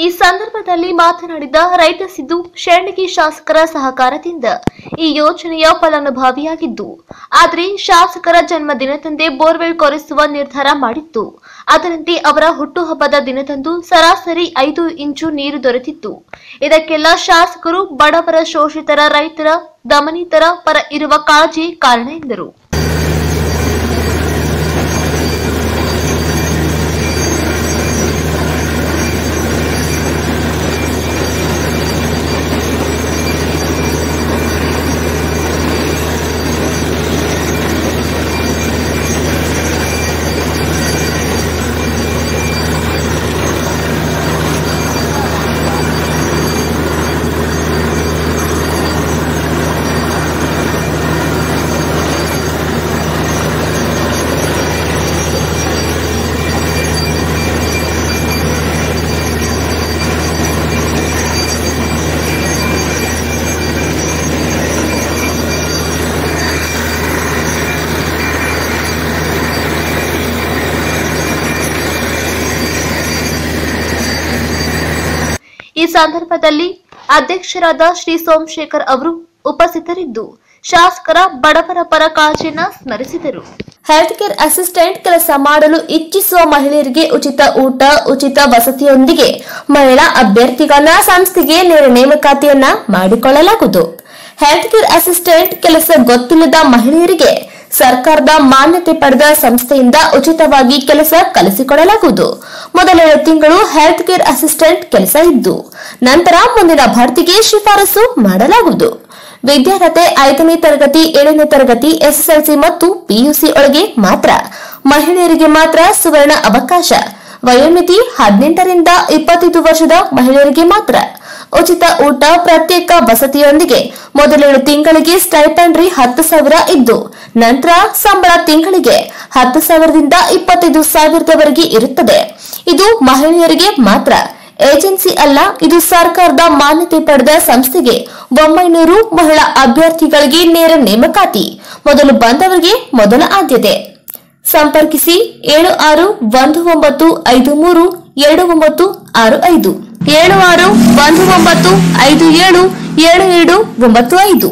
ಈ ಸಂದರ್ಭದಲ್ಲಿ ಮಾತನಾಡಿದ ರೈತ ಸಿದ್ದು, ಶೆಣಗಿ ಶಾಸಕರ ಸಹಕಾರದಿಂದ ಈ ಯೋಜನೆಯ ಫಲಾನುಭವಿಯಾಗಿದ್ದು, ಆದರೆ ಶಾಸಕರ ಜನ್ಮದಿನದಂದೇ ಬೋರ್ವೆಲ್ ಕೊರೆಸುವ ನಿರ್ಧಾರ ಮಾಡಿತ್ತು. ಅದರಂತೆ ಅವರ ಹುಟ್ಟುಹಬ್ಬದ ದಿನದಂದು ಸರಾಸರಿ 5 ಇಂಚು ನೀರು ದೊರೆತಿತ್ತು. ಇದಕ್ಕೆಲ್ಲ ಶಾಸಕರು ಬಡವರ, ಶೋಷಿತರ, ರೈತರ, ದಮನಿತರ ಪರ ಇರುವ ಕಾಳಜಿ ಕಾರಣ ಎಂದರು. ಈ ಸಂದರ್ಭದಲ್ಲಿ ಅಧ್ಯಕ್ಷರಾದ ಶ್ರೀ ಸೋಮಶೇಖರ್ ಅವರು ಉಪಸ್ಥಿತರಿದ್ದು, ಶಾಸಕರ ಬಡವರ ಪರ ಕಾಳಜಿಯನ್ನು ಸ್ಮರಿಸಿದರು. ಹೆಲ್ತ್ ಕೇರ್ ಅಸಿಸ್ಟೆಂಟ್ ಕೆಲಸ ಮಾಡಲು ಇಚ್ಛಿಸುವ ಮಹಿಳೆಯರಿಗೆ ಉಚಿತ ಊಟ, ಉಚಿತ ವಸತಿಯೊಂದಿಗೆ ಮಹಿಳಾ ಅಭ್ಯರ್ಥಿಗಳನ್ನ ಸಂಸ್ಥೆಗೆ ನೇರ ನೇಮಕಾತಿಯನ್ನ ಮಾಡಿಕೊಳ್ಳಲಾಗುವುದು. ಹೆಲ್ತ್ ಕೇರ್ ಅಸಿಸ್ಟೆಂಟ್ ಕೆಲಸ ಗೊತ್ತಿಲ್ಲದ ಮಹಿಳೆಯರಿಗೆ ಸರ್ಕಾರದ ಮಾನ್ಯತೆ ಪಡೆದ ಸಂಸ್ಥೆಯಿಂದ ಉಚಿತವಾಗಿ ಕೆಲಸ ಕಲಿಸಿಕೊಡಲಾಗುವುದು. ಮೊದಲ 2 ತಿಂಗಳು ಹೆಲ್ತ್ ಕೇರ್ ಅಸಿಸ್ಟೆಂಟ್ ಕೆಲಸ ಇದ್ದು, ನಂತರ ಮುಂದಿನ ಭರ್ತಿಗೆ ಶಿಫಾರಸು ಮಾಡಲಾಗುವುದು. ವಿದ್ಯಾರ್ಹತೆ 5ನೇ ತರಗತಿ, 7ನೇ ತರಗತಿ, ಎಸ್ಎಸ್ಎಲ್ಸಿ ಮತ್ತು ಪಿಯುಸಿ ಒಳಗೆ ಮಾತ್ರ. ಮಹಿಳೆಯರಿಗೆ ಮಾತ್ರ ಸುವರ್ಣ ಅವಕಾಶ. ವಯೋಮಿತಿ 18 ರಿಂದ 25 ವರ್ಷದ ಮಹಿಳೆಯರಿಗೆ ಮಾತ್ರ. ಉಚಿತ ಊಟ, ಪ್ರತ್ಯೇಕ ವಸತಿಯೊಂದಿಗೆ ಮೊದಲ 7 ತಿಂಗಳಿಗೆ ಸ್ಟೈಪೆಂಡ್ರಿ 10,000 ಇದ್ದು, ನಂತರ ಸಂಬಳ ತಿಂಗಳಿಗೆ 10,000 ದಿಂದ 25,000 ಇರುತ್ತದೆ. ಇದು ಮಹಿಳೆಯರಿಗೆ ಮಾತ್ರ. ಏಜೆನ್ಸಿ ಅಲ್ಲ, ಇದು ಸರ್ಕಾರದ ಮಾನ್ಯತೆ ಪಡೆದ ಸಂಸ್ಥೆಗೆ 900 ಮಹಿಳಾ ಅಭ್ಯರ್ಥಿಗಳಿಗೆ ನೇರ ನೇಮಕಾತಿ. ಮೊದಲು ಬಂದವರಿಗೆ ಮೊದಲ ಆದ್ಯತೆ. ಸಂಪರ್ಕಿಸಿ 7619532965 7619577295.